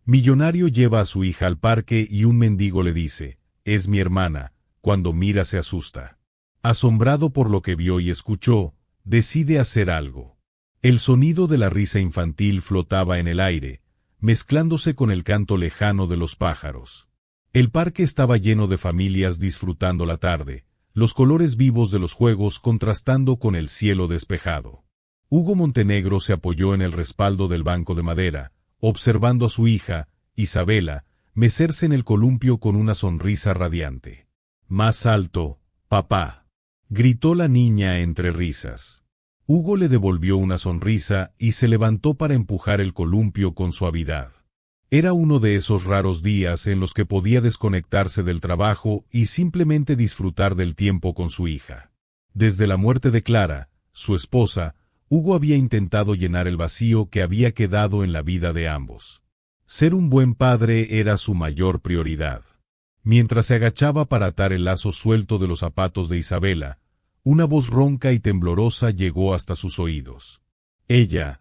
Millonario lleva a su hija al parque y un mendigo le dice, «Es mi hermana», cuando mira se asusta. Asombrado por lo que vio y escuchó, decide hacer algo. El sonido de la risa infantil flotaba en el aire, mezclándose con el canto lejano de los pájaros. El parque estaba lleno de familias disfrutando la tarde, los colores vivos de los juegos contrastando con el cielo despejado. Hugo Montenegro se apoyó en el respaldo del banco de madera, observando a su hija, Isabela, mecerse en el columpio con una sonrisa radiante. «Más alto, papá», gritó la niña entre risas. Hugo le devolvió una sonrisa y se levantó para empujar el columpio con suavidad. Era uno de esos raros días en los que podía desconectarse del trabajo y simplemente disfrutar del tiempo con su hija. Desde la muerte de Clara, su esposa, Hugo había intentado llenar el vacío que había quedado en la vida de ambos. Ser un buen padre era su mayor prioridad. Mientras se agachaba para atar el lazo suelto de los zapatos de Isabela, una voz ronca y temblorosa llegó hasta sus oídos. Ella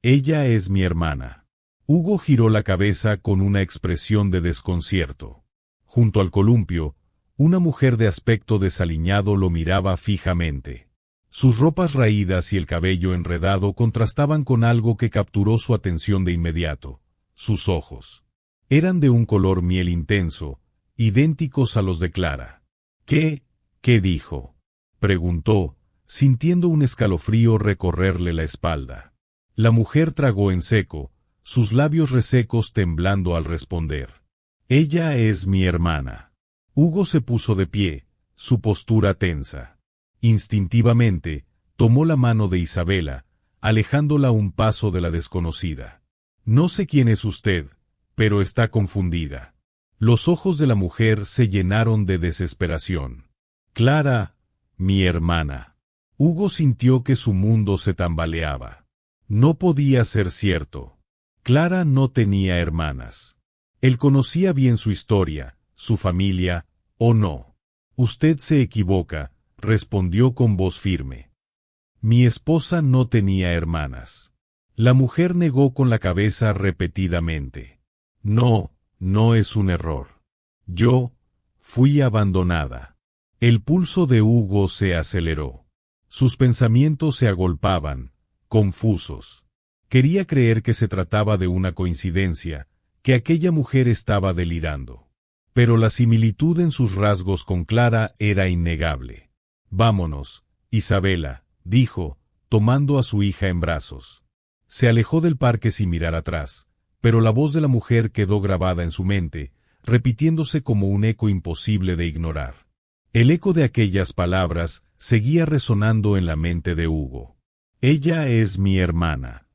es mi hermana». Hugo giró la cabeza con una expresión de desconcierto. Junto al columpio, una mujer de aspecto desaliñado lo miraba fijamente. Sus ropas raídas y el cabello enredado contrastaban con algo que capturó su atención de inmediato: sus ojos. Eran de un color miel intenso, idénticos a los de Clara. ¿Qué dijo?», preguntó, sintiendo un escalofrío recorrerle la espalda. La mujer tragó en seco, sus labios resecos temblando al responder. «Ella es mi hermana». Hugo se puso de pie, su postura tensa. Instintivamente, tomó la mano de Isabela, alejándola un paso de la desconocida. «No sé quién es usted, pero está confundida». Los ojos de la mujer se llenaron de desesperación. «Clara, mi hermana». Hugo sintió que su mundo se tambaleaba. No podía ser cierto. Clara no tenía hermanas. Él conocía bien su historia, su familia, ¿o no? «Usted se equivoca», respondió con voz firme. «Mi esposa no tenía hermanas». La mujer negó con la cabeza repetidamente. «No es un error. Yo fui abandonada». El pulso de Hugo se aceleró. Sus pensamientos se agolpaban, confusos. Quería creer que se trataba de una coincidencia, que aquella mujer estaba delirando. Pero la similitud en sus rasgos con Clara era innegable. «Vámonos, Isabela», dijo, tomando a su hija en brazos. Se alejó del parque sin mirar atrás, pero la voz de la mujer quedó grabada en su mente, repitiéndose como un eco imposible de ignorar. El eco de aquellas palabras seguía resonando en la mente de Hugo. «Ella es mi hermana».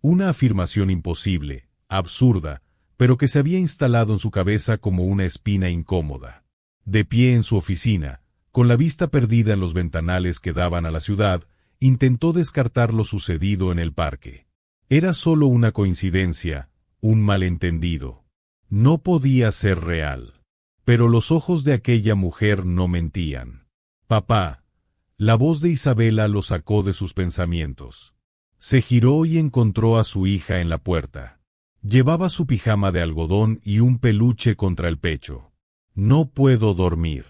Una afirmación imposible, absurda, pero que se había instalado en su cabeza como una espina incómoda. De pie en su oficina, con la vista perdida en los ventanales que daban a la ciudad, intentó descartar lo sucedido en el parque. Era solo una coincidencia, un malentendido. No podía ser real. Pero los ojos de aquella mujer no mentían. «Papá». La voz de Isabela lo sacó de sus pensamientos. Se giró y encontró a su hija en la puerta. Llevaba su pijama de algodón y un peluche contra el pecho. «No puedo dormir».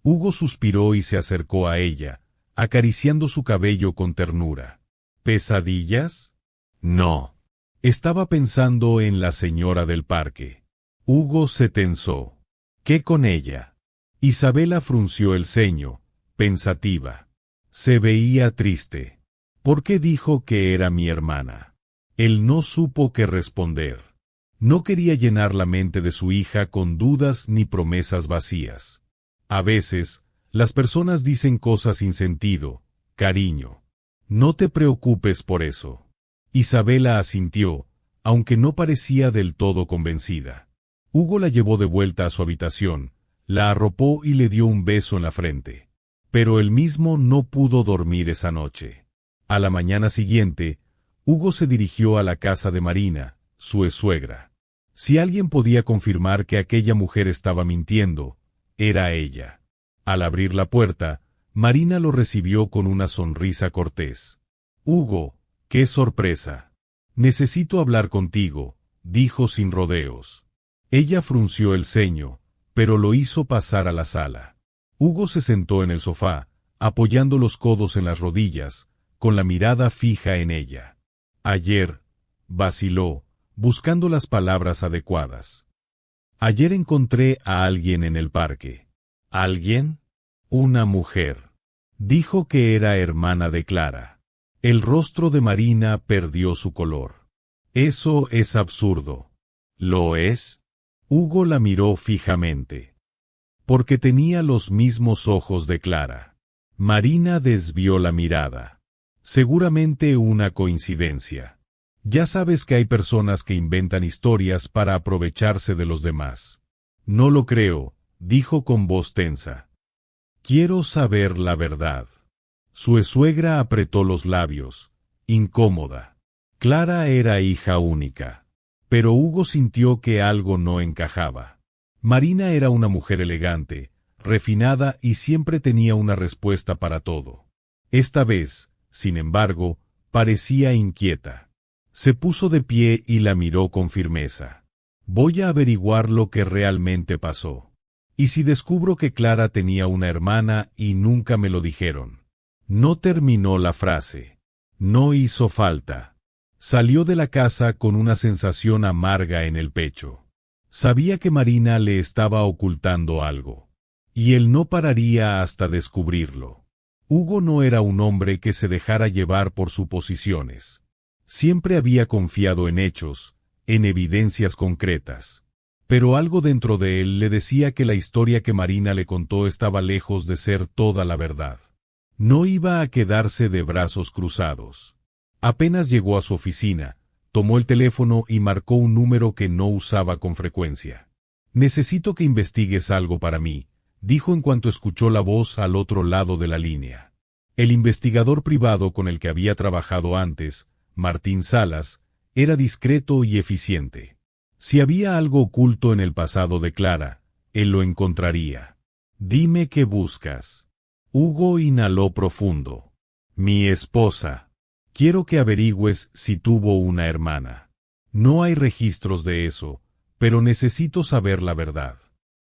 Hugo suspiró y se acercó a ella, acariciando su cabello con ternura. «¿Pesadillas?». «No». Estaba pensando en la señora del parque. Hugo se tensó. «¿Qué con ella?». Isabela frunció el ceño, pensativa. Se veía triste. «¿Por qué dijo que era mi hermana?». Él no supo qué responder. No quería llenar la mente de su hija con dudas ni promesas vacías. A veces, las personas dicen cosas sin sentido, cariño. «No te preocupes por eso». Isabela asintió, aunque no parecía del todo convencida. Hugo la llevó de vuelta a su habitación, la arropó y le dio un beso en la frente. Pero él mismo no pudo dormir esa noche. A la mañana siguiente, Hugo se dirigió a la casa de Marina, su suegra. Si alguien podía confirmar que aquella mujer estaba mintiendo, era ella. Al abrir la puerta, Marina lo recibió con una sonrisa cortés. «Hugo, qué sorpresa. Necesito hablar contigo», dijo sin rodeos. Ella frunció el ceño, pero lo hizo pasar a la sala. Hugo se sentó en el sofá, apoyando los codos en las rodillas, con la mirada fija en ella. Ayer, vaciló, buscando las palabras adecuadas. Ayer encontré a alguien en el parque. ¿Alguien? Una mujer. Dijo que era hermana de Clara. El rostro de Marina perdió su color. Eso es absurdo. ¿Lo es? Hugo la miró fijamente. Porque tenía los mismos ojos de Clara. Marina desvió la mirada. Seguramente una coincidencia. Ya sabes que hay personas que inventan historias para aprovecharse de los demás. No lo creo, dijo con voz tensa. Quiero saber la verdad. Su suegra apretó los labios, incómoda. Clara era hija única. Pero Hugo sintió que algo no encajaba. Marina era una mujer elegante, refinada y siempre tenía una respuesta para todo. Esta vez, sin embargo, parecía inquieta. Se puso de pie y la miró con firmeza. Voy a averiguar lo que realmente pasó. ¿Y si descubro que Clara tenía una hermana y nunca me lo dijeron? No terminó la frase. No hizo falta. Salió de la casa con una sensación amarga en el pecho. Sabía que Marina le estaba ocultando algo. Y él no pararía hasta descubrirlo. Hugo no era un hombre que se dejara llevar por suposiciones. Siempre había confiado en hechos, en evidencias concretas. Pero algo dentro de él le decía que la historia que Marina le contó estaba lejos de ser toda la verdad. No iba a quedarse de brazos cruzados. Apenas llegó a su oficina, tomó el teléfono y marcó un número que no usaba con frecuencia. Necesito que investigues algo para mí, dijo en cuanto escuchó la voz al otro lado de la línea. El investigador privado con el que había trabajado antes, Martín Salas, era discreto y eficiente. Si había algo oculto en el pasado de Clara, él lo encontraría. Dime qué buscas. Hugo inhaló profundo. Mi esposa. Quiero que averigües si tuvo una hermana. No hay registros de eso, pero necesito saber la verdad.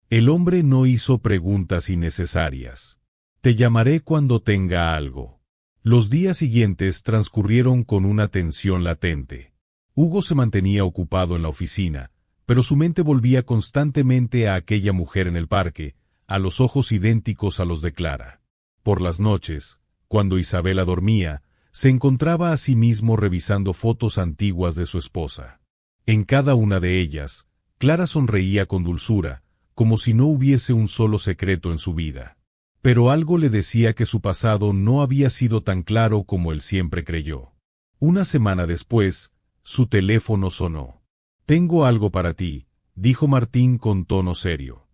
El hombre no hizo preguntas innecesarias. Te llamaré cuando tenga algo. Los días siguientes transcurrieron con una tensión latente. Hugo se mantenía ocupado en la oficina, pero su mente volvía constantemente a aquella mujer en el parque, a los ojos idénticos a los de Clara. Por las noches, cuando Isabela dormía, se encontraba a sí mismo revisando fotos antiguas de su esposa. En cada una de ellas, Clara sonreía con dulzura, como si no hubiese un solo secreto en su vida. Pero algo le decía que su pasado no había sido tan claro como él siempre creyó. Una semana después, su teléfono sonó. Tengo algo para ti, dijo Martín con tono serio.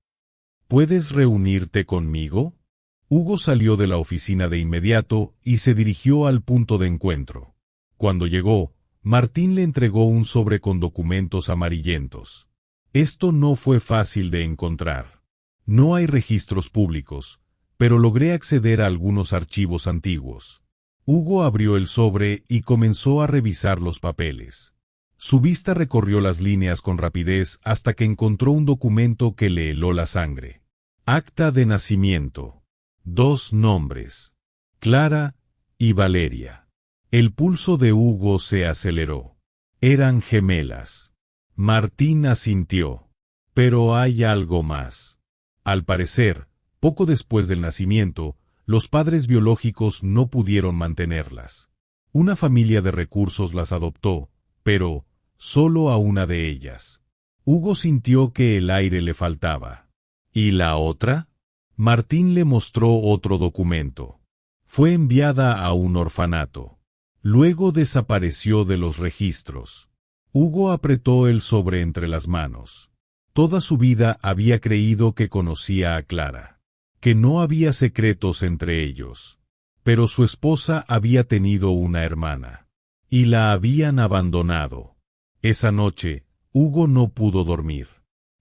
¿Puedes reunirte conmigo? Hugo salió de la oficina de inmediato y se dirigió al punto de encuentro. Cuando llegó, Martín le entregó un sobre con documentos amarillentos. Esto no fue fácil de encontrar. No hay registros públicos, pero logré acceder a algunos archivos antiguos. Hugo abrió el sobre y comenzó a revisar los papeles. Su vista recorrió las líneas con rapidez hasta que encontró un documento que le heló la sangre. Acta de nacimiento. 2 nombres. Clara y Valeria. El pulso de Hugo se aceleró. Eran gemelas. Martín asintió. Pero hay algo más. Al parecer, poco después del nacimiento, los padres biológicos no pudieron mantenerlas. Una familia de recursos las adoptó, pero solo a una de ellas. Hugo sintió que el aire le faltaba. ¿Y la otra? Martín le mostró otro documento. Fue enviada a un orfanato. Luego desapareció de los registros. Hugo apretó el sobre entre las manos. Toda su vida había creído que conocía a Clara, que no había secretos entre ellos. Pero su esposa había tenido una hermana, y la habían abandonado. Esa noche, Hugo no pudo dormir.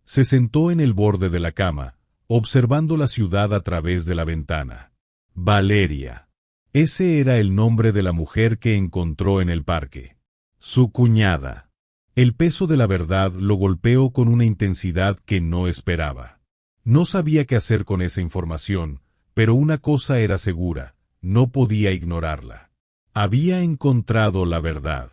Se sentó en el borde de la cama, observando la ciudad a través de la ventana. Valeria. Ese era el nombre de la mujer que encontró en el parque. Su cuñada. El peso de la verdad lo golpeó con una intensidad que no esperaba. No sabía qué hacer con esa información, pero una cosa era segura, no podía ignorarla. Había encontrado la verdad.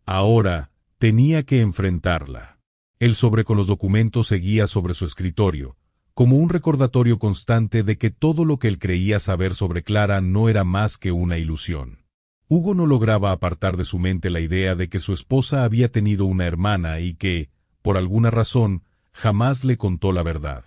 Ahora, tenía que enfrentarla. El sobre con los documentos seguía sobre su escritorio, como un recordatorio constante de que todo lo que él creía saber sobre Clara no era más que una ilusión. Hugo no lograba apartar de su mente la idea de que su esposa había tenido una hermana y que, por alguna razón, jamás le contó la verdad.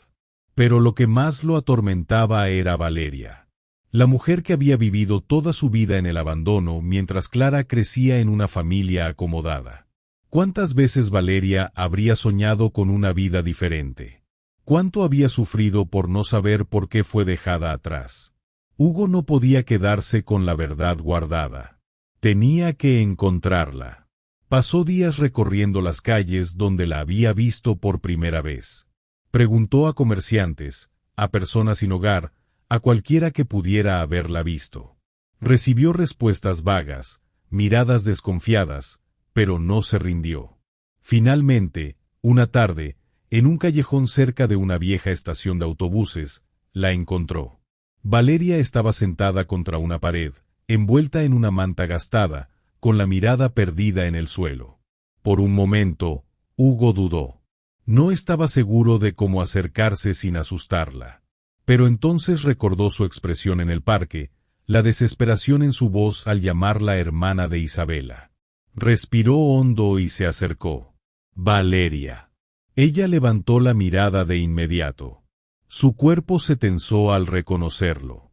Pero lo que más lo atormentaba era Valeria. La mujer que había vivido toda su vida en el abandono mientras Clara crecía en una familia acomodada. ¿Cuántas veces Valeria habría soñado con una vida diferente? ¿Cuánto había sufrido por no saber por qué fue dejada atrás? Hugo no podía quedarse con la verdad guardada. Tenía que encontrarla. Pasó días recorriendo las calles donde la había visto por primera vez. Preguntó a comerciantes, a personas sin hogar, a cualquiera que pudiera haberla visto. Recibió respuestas vagas, miradas desconfiadas, pero no se rindió. Finalmente, una tarde, en un callejón cerca de una vieja estación de autobuses, la encontró. Valeria estaba sentada contra una pared, envuelta en una manta gastada, con la mirada perdida en el suelo. Por un momento, Hugo dudó. No estaba seguro de cómo acercarse sin asustarla. Pero entonces recordó su expresión en el parque, la desesperación en su voz al llamarla hermana de Isabela. Respiró hondo y se acercó. Valeria. Ella levantó la mirada de inmediato. Su cuerpo se tensó al reconocerlo.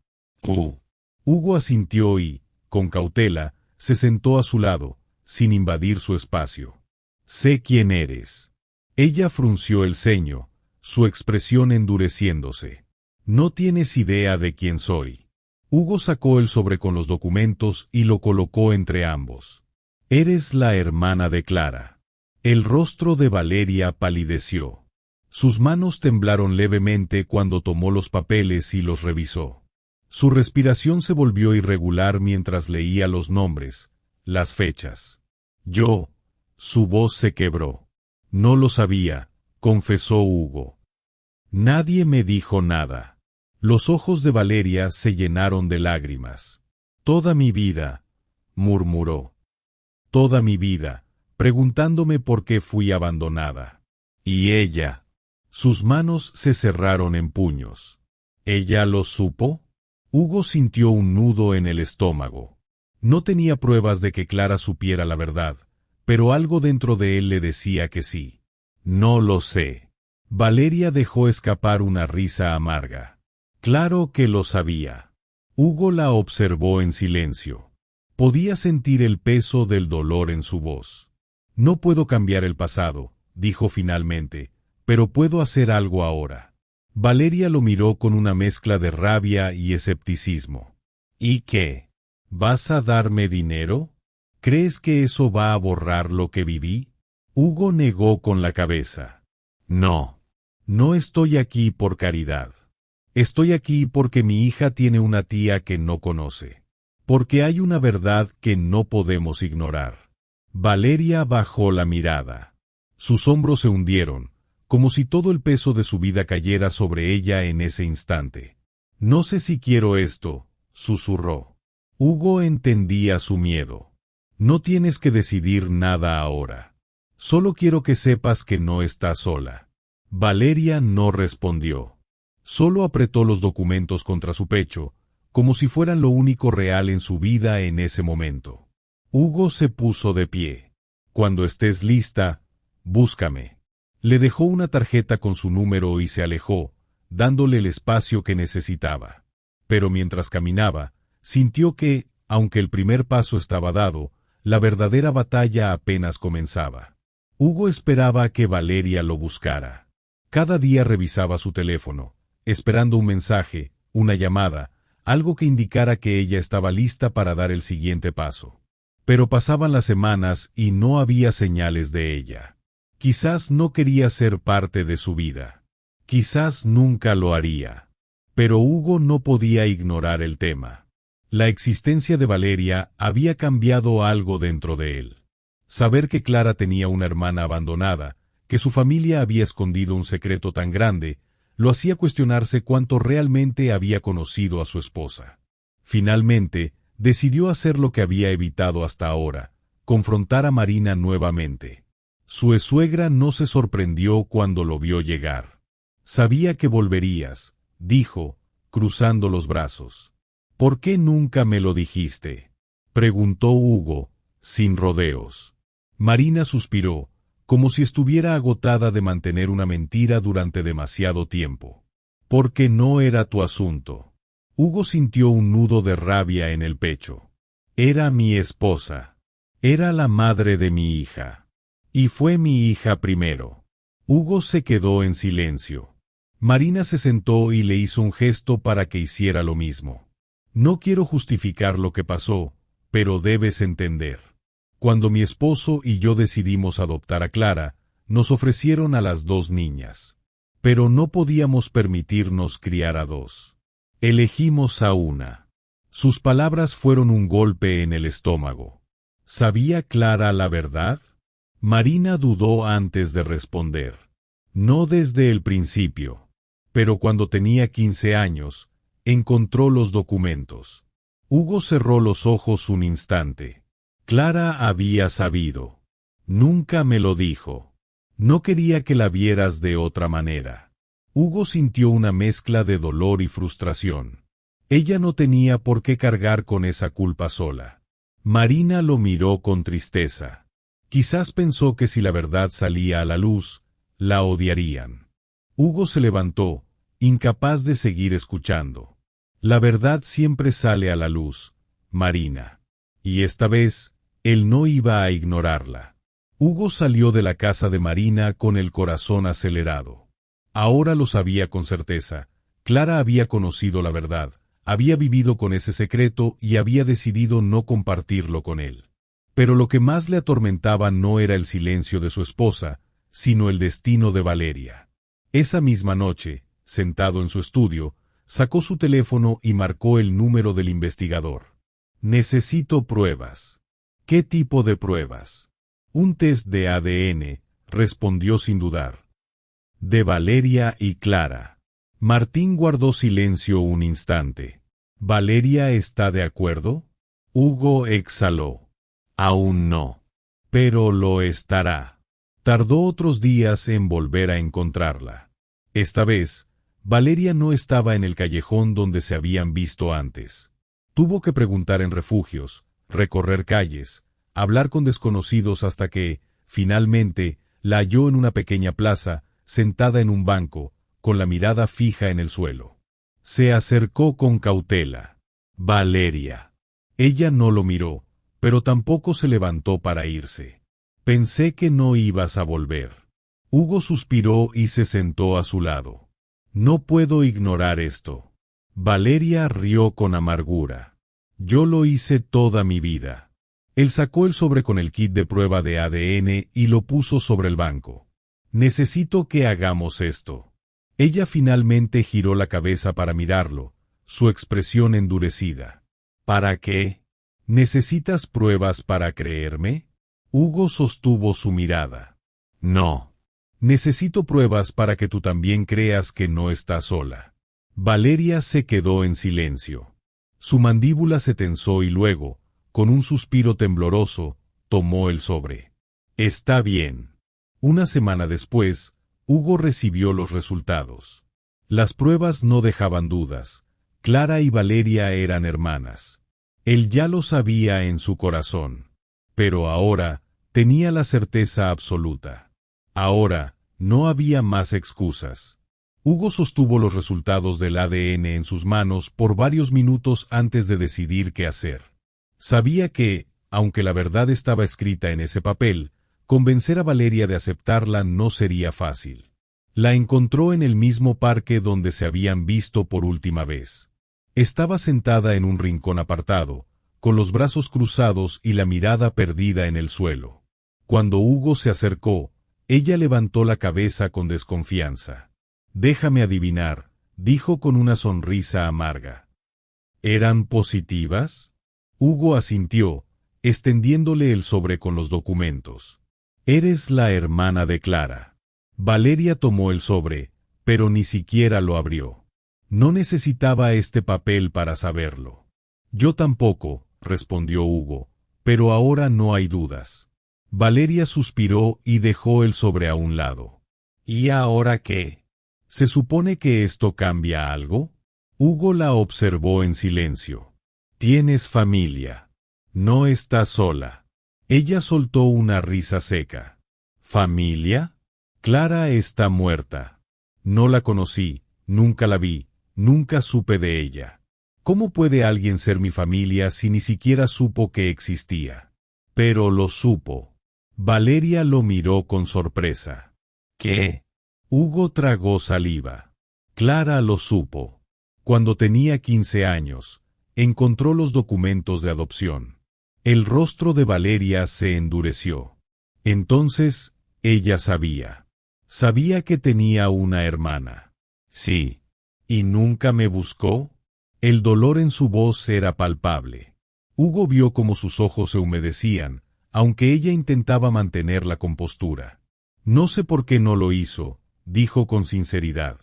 Hugo asintió y, con cautela, se sentó a su lado, sin invadir su espacio. Sé quién eres. Ella frunció el ceño, su expresión endureciéndose. No tienes idea de quién soy. Hugo sacó el sobre con los documentos y lo colocó entre ambos. Eres la hermana de Clara. El rostro de Valeria palideció. Sus manos temblaron levemente cuando tomó los papeles y los revisó. Su respiración se volvió irregular mientras leía los nombres, las fechas. Su voz se quebró. No lo sabía, confesó Hugo. Nadie me dijo nada. Los ojos de Valeria se llenaron de lágrimas. Toda mi vida, murmuró. Toda mi vida, preguntándome por qué fui abandonada. Y ella. Sus manos se cerraron en puños. ¿Ella lo supo? Hugo sintió un nudo en el estómago. No tenía pruebas de que Clara supiera la verdad, pero algo dentro de él le decía que sí. No lo sé. Valeria dejó escapar una risa amarga. Claro que lo sabía. Hugo la observó en silencio. Podía sentir el peso del dolor en su voz. No puedo cambiar el pasado, dijo finalmente, pero puedo hacer algo ahora. Valeria lo miró con una mezcla de rabia y escepticismo. ¿Y qué? ¿Vas a darme dinero? ¿Crees que eso va a borrar lo que viví? Hugo negó con la cabeza. No. No estoy aquí por caridad. Estoy aquí porque mi hija tiene una tía que no conoce. Porque hay una verdad que no podemos ignorar. Valeria bajó la mirada. Sus hombros se hundieron, como si todo el peso de su vida cayera sobre ella en ese instante. No sé si quiero esto, susurró. Hugo entendía su miedo. No tienes que decidir nada ahora. Solo quiero que sepas que no estás sola. Valeria no respondió. Solo apretó los documentos contra su pecho, como si fueran lo único real en su vida en ese momento. Hugo se puso de pie. Cuando estés lista, búscame. Le dejó una tarjeta con su número y se alejó, dándole el espacio que necesitaba. Pero mientras caminaba, sintió que, aunque el primer paso estaba dado, la verdadera batalla apenas comenzaba. Hugo esperaba que Valeria lo buscara. Cada día revisaba su teléfono, esperando un mensaje, una llamada, algo que indicara que ella estaba lista para dar el siguiente paso. Pero pasaban las semanas y no había señales de ella. Quizás no quería ser parte de su vida. Quizás nunca lo haría. Pero Hugo no podía ignorar el tema. La existencia de Valeria había cambiado algo dentro de él. Saber que Clara tenía una hermana abandonada, que su familia había escondido un secreto tan grande, lo hacía cuestionarse cuánto realmente había conocido a su esposa. Finalmente, decidió hacer lo que había evitado hasta ahora, confrontar a Marina nuevamente. Su suegra no se sorprendió cuando lo vio llegar. «Sabía que volverías», dijo, cruzando los brazos. «¿Por qué nunca me lo dijiste?», preguntó Hugo, sin rodeos. Marina suspiró, como si estuviera agotada de mantener una mentira durante demasiado tiempo. «Porque no era tu asunto». Hugo sintió un nudo de rabia en el pecho. «Era mi esposa. Era la madre de mi hija. Y fue mi hija primero». Hugo se quedó en silencio. Marina se sentó y le hizo un gesto para que hiciera lo mismo. «No quiero justificar lo que pasó, pero debes entender. Cuando mi esposo y yo decidimos adoptar a Clara, nos ofrecieron a las 2 niñas. Pero no podíamos permitirnos criar a 2. Elegimos a una». Sus palabras fueron un golpe en el estómago. ¿Sabía Clara la verdad? Marina dudó antes de responder. No desde el principio. Pero cuando tenía 15 años, encontró los documentos. Hugo cerró los ojos un instante. Clara había sabido. Nunca me lo dijo. No quería que la vieras de otra manera. Hugo sintió una mezcla de dolor y frustración. Ella no tenía por qué cargar con esa culpa sola. Marina lo miró con tristeza. Quizás pensó que si la verdad salía a la luz, la odiarían. Hugo se levantó, incapaz de seguir escuchando. La verdad siempre sale a la luz, Marina. Y esta vez, él no iba a ignorarla. Hugo salió de la casa de Marina con el corazón acelerado. Ahora lo sabía con certeza. Clara había conocido la verdad, había vivido con ese secreto y había decidido no compartirlo con él. Pero lo que más le atormentaba no era el silencio de su esposa, sino el destino de Valeria. Esa misma noche, sentado en su estudio, sacó su teléfono y marcó el número del investigador. «Necesito pruebas». «¿Qué tipo de pruebas?» «Un test de ADN», respondió sin dudar. «De Valeria y Clara». Martín guardó silencio un instante. «¿Valeria está de acuerdo?» Hugo exhaló. «Aún no. Pero lo estará». Tardó otros días en volver a encontrarla. Esta vez, Valeria no estaba en el callejón donde se habían visto antes. Tuvo que preguntar en refugios, recorrer calles, hablar con desconocidos hasta que, finalmente, la halló en una pequeña plaza, sentada en un banco, con la mirada fija en el suelo. Se acercó con cautela. «Valeria». Ella no lo miró, pero tampoco se levantó para irse. «Pensé que no ibas a volver». Hugo suspiró y se sentó a su lado. «No puedo ignorar esto». Valeria rió con amargura. «Yo lo hice toda mi vida». Él sacó el sobre con el kit de prueba de ADN y lo puso sobre el banco. «Necesito que hagamos esto». Ella finalmente giró la cabeza para mirarlo, su expresión endurecida. «¿Para qué? ¿Necesitas pruebas para creerme?» Hugo sostuvo su mirada. «No. Necesito pruebas para que tú también creas que no estás sola». Valeria se quedó en silencio. Su mandíbula se tensó y luego, con un suspiro tembloroso, tomó el sobre. «Está bien». Una semana después, Hugo recibió los resultados. Las pruebas no dejaban dudas. Clara y Valeria eran hermanas. Él ya lo sabía en su corazón. Pero ahora, tenía la certeza absoluta. Ahora, no había más excusas. Hugo sostuvo los resultados del ADN en sus manos por varios minutos antes de decidir qué hacer. Sabía que, aunque la verdad estaba escrita en ese papel, convencer a Valeria de aceptarla no sería fácil. La encontró en el mismo parque donde se habían visto por última vez. Estaba sentada en un rincón apartado, con los brazos cruzados y la mirada perdida en el suelo. Cuando Hugo se acercó, ella levantó la cabeza con desconfianza. «Déjame adivinar», dijo con una sonrisa amarga. «¿Eran positivas?» Hugo asintió, extendiéndole el sobre con los documentos. «Eres la hermana de Clara». Valeria tomó el sobre, pero ni siquiera lo abrió. No necesitaba este papel para saberlo. «Yo tampoco», respondió Hugo, «pero ahora no hay dudas». Valeria suspiró y dejó el sobre a un lado. «¿Y ahora qué? ¿Se supone que esto cambia algo?» Hugo la observó en silencio. «Tienes familia. No estás sola». Ella soltó una risa seca. «¿Familia? Clara está muerta. No la conocí, nunca la vi, nunca supe de ella. ¿Cómo puede alguien ser mi familia si ni siquiera supo que existía?» «Pero lo supo». Valeria lo miró con sorpresa. «¿Qué?» Hugo tragó saliva. «Clara lo supo. Cuando tenía 15 años, encontró los documentos de adopción». El rostro de Valeria se endureció. Entonces, ella sabía. Sabía que tenía una hermana. «Sí. ¿Y nunca me buscó?» El dolor en su voz era palpable. Hugo vio cómo sus ojos se humedecían, aunque ella intentaba mantener la compostura. «No sé por qué no lo hizo», dijo con sinceridad.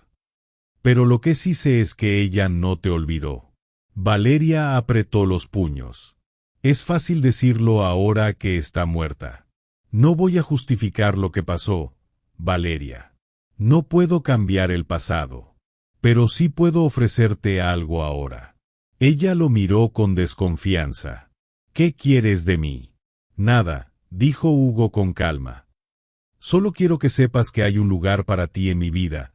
«Pero lo que sí sé es que ella no te olvidó». Valeria apretó los puños. «Es fácil decirlo ahora que está muerta. No voy a justificar lo que pasó, Valeria. No puedo cambiar el pasado. Pero sí puedo ofrecerte algo ahora». Ella lo miró con desconfianza. «¿Qué quieres de mí?» «Nada», dijo Hugo con calma. «Solo quiero que sepas que hay un lugar para ti en mi vida,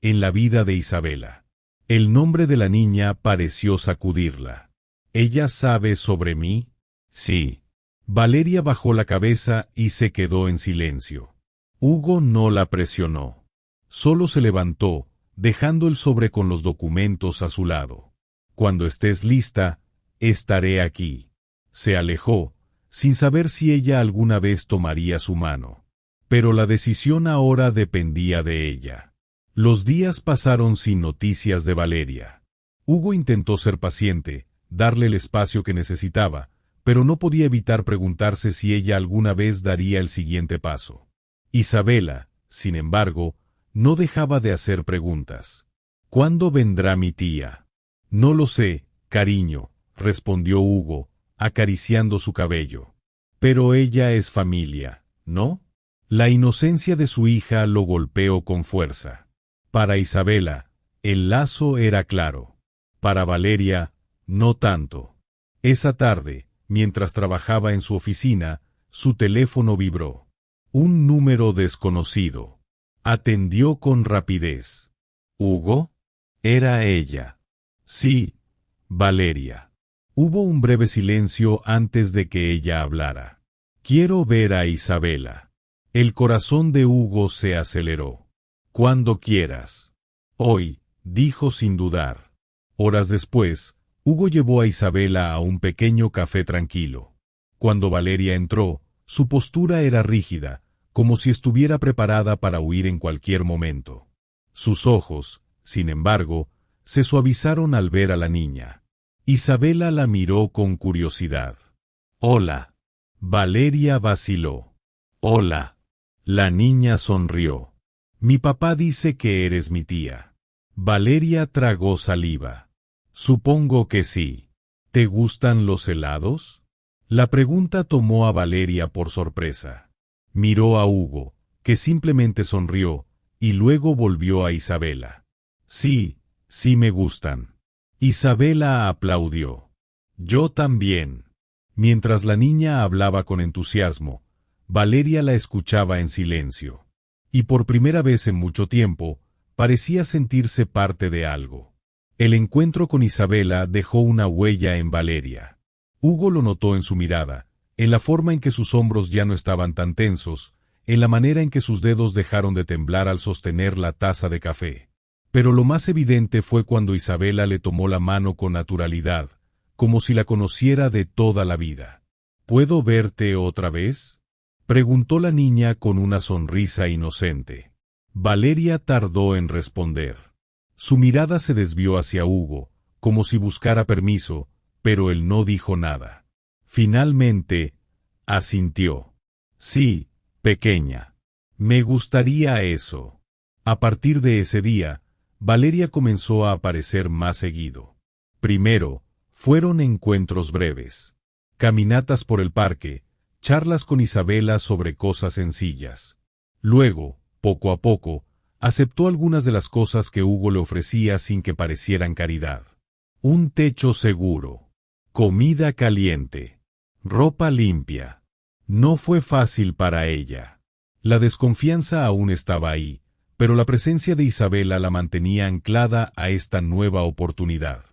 en la vida de Isabela». El nombre de la niña pareció sacudirla. «¿Ella sabe sobre mí?» «Sí». Valeria bajó la cabeza y se quedó en silencio. Hugo no la presionó. Solo se levantó, dejando el sobre con los documentos a su lado. «Cuando estés lista, estaré aquí». Se alejó, sin saber si ella alguna vez tomaría su mano. Pero la decisión ahora dependía de ella. Los días pasaron sin noticias de Valeria. Hugo intentó ser paciente, darle el espacio que necesitaba, pero no podía evitar preguntarse si ella alguna vez daría el siguiente paso. Isabela, sin embargo, no dejaba de hacer preguntas. «¿Cuándo vendrá mi tía?» «No lo sé, cariño», respondió Hugo, acariciando su cabello. «Pero ella es familia, ¿no?» La inocencia de su hija lo golpeó con fuerza. Para Isabela, el lazo era claro. Para Valeria, no tanto. Esa tarde, mientras trabajaba en su oficina, su teléfono vibró. Un número desconocido. Atendió con rapidez. «¿Hugo?» Era ella. «Sí, Valeria». Hubo un breve silencio antes de que ella hablara. «Quiero ver a Isabela». El corazón de Hugo se aceleró. «Cuando quieras». «Hoy», dijo sin dudar. Horas después, Hugo llevó a Isabela a un pequeño café tranquilo. Cuando Valeria entró, su postura era rígida, como si estuviera preparada para huir en cualquier momento. Sus ojos, sin embargo, se suavizaron al ver a la niña. Isabela la miró con curiosidad. «Hola». Valeria vaciló. «Hola». La niña sonrió. «Mi papá dice que eres mi tía». Valeria tragó saliva. «Supongo que sí. ¿Te gustan los helados?» La pregunta tomó a Valeria por sorpresa. Miró a Hugo, que simplemente sonrió, y luego volvió a Isabela. «Sí, sí me gustan». Isabela aplaudió. «Yo también». Mientras la niña hablaba con entusiasmo, Valeria la escuchaba en silencio. Y por primera vez en mucho tiempo, parecía sentirse parte de algo. El encuentro con Isabela dejó una huella en Valeria. Hugo lo notó en su mirada, en la forma en que sus hombros ya no estaban tan tensos, en la manera en que sus dedos dejaron de temblar al sostener la taza de café. Pero lo más evidente fue cuando Isabela le tomó la mano con naturalidad, como si la conociera de toda la vida. «¿Puedo verte otra vez?», preguntó la niña con una sonrisa inocente. Valeria tardó en responder. Su mirada se desvió hacia Hugo, como si buscara permiso, pero él no dijo nada. Finalmente, asintió. Sí, pequeña. Me gustaría eso. A partir de ese día, Valeria comenzó a aparecer más seguido. Primero, fueron encuentros breves. Caminatas por el parque, charlas con Isabela sobre cosas sencillas. Luego, poco a poco, aceptó algunas de las cosas que Hugo le ofrecía sin que parecieran caridad. Un techo seguro, comida caliente, ropa limpia. No fue fácil para ella. La desconfianza aún estaba ahí, pero la presencia de Isabela la mantenía anclada a esta nueva oportunidad.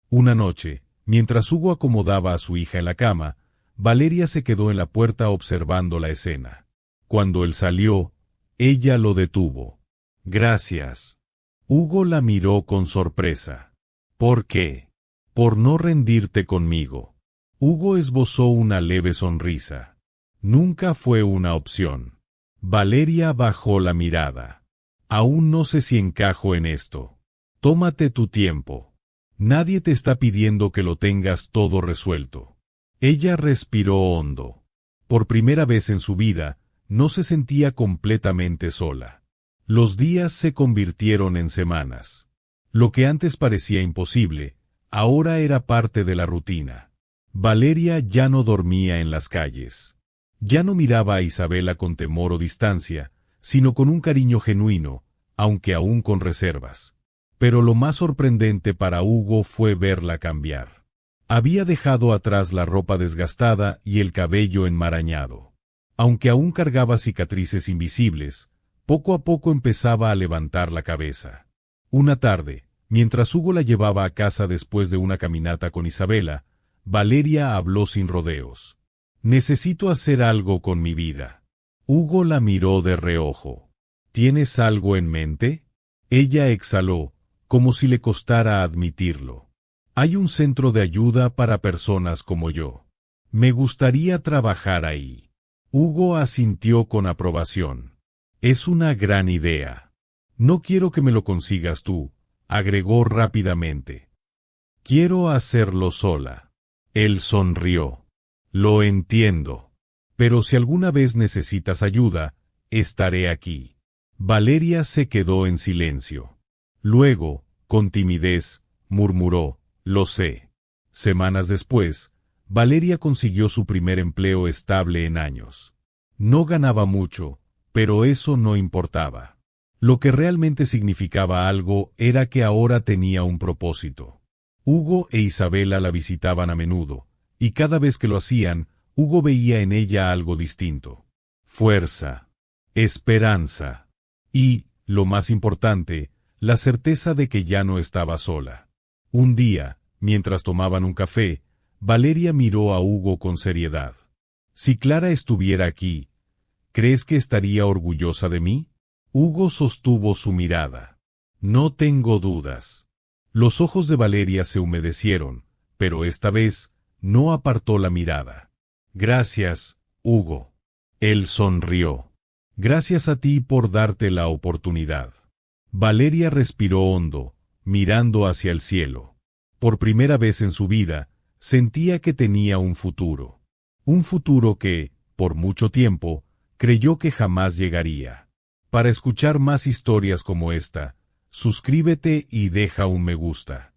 Una noche, mientras Hugo acomodaba a su hija en la cama, Valeria se quedó en la puerta observando la escena. Cuando él salió, ella lo detuvo. Gracias. Hugo la miró con sorpresa. ¿Por qué? Por no rendirte conmigo. Hugo esbozó una leve sonrisa. Nunca fue una opción. Valeria bajó la mirada. Aún no sé si encajo en esto. Tómate tu tiempo. Nadie te está pidiendo que lo tengas todo resuelto. Ella respiró hondo. Por primera vez en su vida, no se sentía completamente sola. Los días se convirtieron en semanas. Lo que antes parecía imposible, ahora era parte de la rutina. Valeria ya no dormía en las calles. Ya no miraba a Isabela con temor o distancia, sino con un cariño genuino, aunque aún con reservas. Pero lo más sorprendente para Hugo fue verla cambiar. Había dejado atrás la ropa desgastada y el cabello enmarañado. Aunque aún cargaba cicatrices invisibles, poco a poco empezaba a levantar la cabeza. Una tarde, mientras Hugo la llevaba a casa después de una caminata con Isabela, Valeria habló sin rodeos. Necesito hacer algo con mi vida. Hugo la miró de reojo. ¿Tienes algo en mente? Ella exhaló, como si le costara admitirlo. Hay un centro de ayuda para personas como yo. Me gustaría trabajar ahí. Hugo asintió con aprobación. Es una gran idea. No quiero que me lo consigas tú, agregó rápidamente. Quiero hacerlo sola. Él sonrió. Lo entiendo. Pero si alguna vez necesitas ayuda, estaré aquí. Valeria se quedó en silencio. Luego, con timidez, murmuró, lo sé. Semanas después, Valeria consiguió su primer empleo estable en años. No ganaba mucho, pero eso no importaba. Lo que realmente significaba algo era que ahora tenía un propósito. Hugo e Isabela la visitaban a menudo, y cada vez que lo hacían, Hugo veía en ella algo distinto. Fuerza, esperanza y, lo más importante, la certeza de que ya no estaba sola. Un día, mientras tomaban un café, Valeria miró a Hugo con seriedad. Si Clara estuviera aquí, ¿crees que estaría orgullosa de mí? Hugo sostuvo su mirada. No tengo dudas. Los ojos de Valeria se humedecieron, pero esta vez no apartó la mirada. Gracias, Hugo. Él sonrió. Gracias a ti por darte la oportunidad. Valeria respiró hondo, mirando hacia el cielo. Por primera vez en su vida, sentía que tenía un futuro. Un futuro que, por mucho tiempo, creyó que jamás llegaría. Para escuchar más historias como esta, suscríbete y deja un me gusta.